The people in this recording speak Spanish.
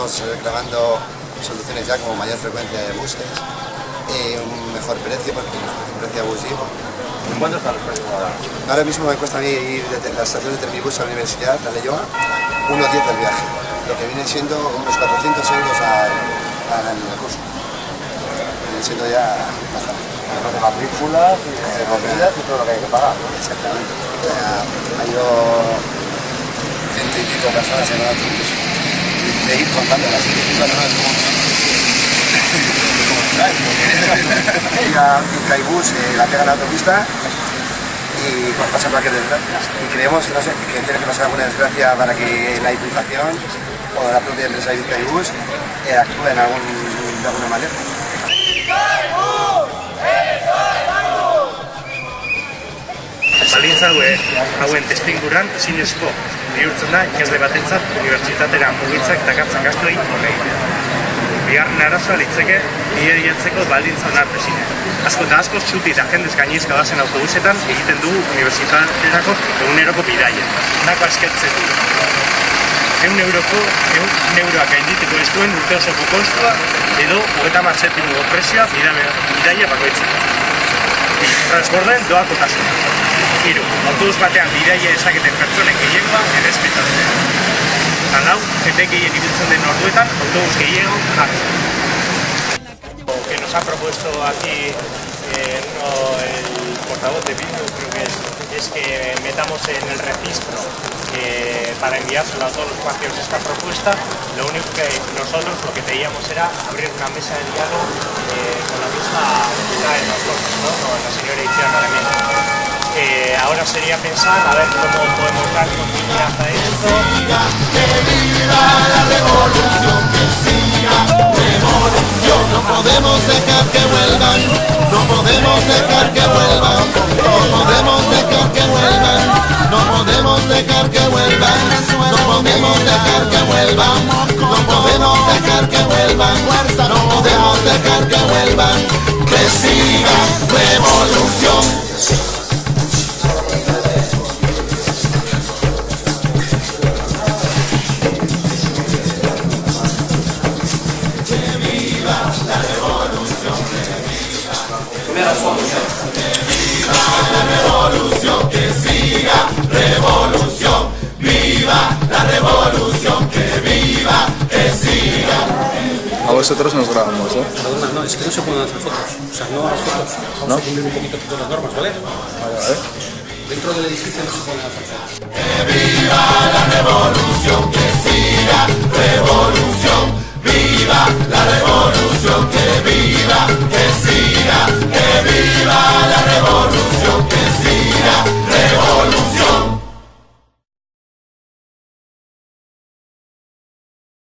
estamos reclamando soluciones ya como mayor frecuencia de buses y un mejor precio, porque el precio abusivo. ¿Cuánto está el precio ahora? Ahora mismo me cuesta a mí ir desde la estación de Termibus a la universidad, a Leyoa, 1,10 el viaje, lo que viene siendo unos 400 euros al curso. Viene siendo ya bastante. Los de matrículas y de comidas y todo lo que hay que pagar. Exactamente. Ha ido 100 y pico personas en el autobús. De ir contando las 100 y pico personas un caibús la pega en la autopista y pues, pasa cualquier desgracia. Y creemos que, no sé, que tiene que pasar alguna desgracia para que la Diputación o la propia empresa de Caibús actúe de alguna manera. Baldintza hauen testuinguruan ezinezko bihurtzen da ikasle batentzat unibertsitatera mugitzak dakartzan gastuei aurre egitea. Bigarren arazoa litzeke bidaiatzeko baldintza onartezina. Asko eta asko txuti eta jendez gainezka bazen autobusetan egiten dugu unibertsitaterako eguneroko bidaia. Nako askertzen du. 100 euroak gaindituko ez duen urte osoko kostua edo 30 zentimo prezioa bidaia bakoitzeko. Transborden doakotasuna. 3. Autobus batean bidaia ezaketen pertsonen gehiengoa errespetatzea. Eta 4. Jende gehien ibiltzen den orduetan autobus gehiago jartzen. Lo que nos ha propuesto aquí el portavoz de Bildu, creo que es que metamos en el registro para enviárselo a todos los partidos esta propuesta. Lo único que nosotros lo que pedíamos era abrir una mesa de diálogo con la misma unidad de nosotros, ¿no? Con la señora Izquierda también. Ahora sería pensar a ver cómo podemos dar continuidad a esto. Que viva la revolución, que siga revolución. No podemos dejar que vuelvan, no podemos dejar que vuelvan, no podemos dejar que vuelvan, no podemos dejar que vuelvan, no podemos dejar que vuelvan, no podemos dejar que vuelvan, no podemos dejar que vuelvan, que siga revolución. Que siga revolución, viva la revolución, que viva, que siga. A vosotros nos grabamos, ¿eh? No, es que no se pueden hacer fotos. O sea, no hagas fotos. Vamos a cumplir un poquito todas las normas, ¿vale? Vale. Dentro del edificio no se pueden hacer fotos. Que viva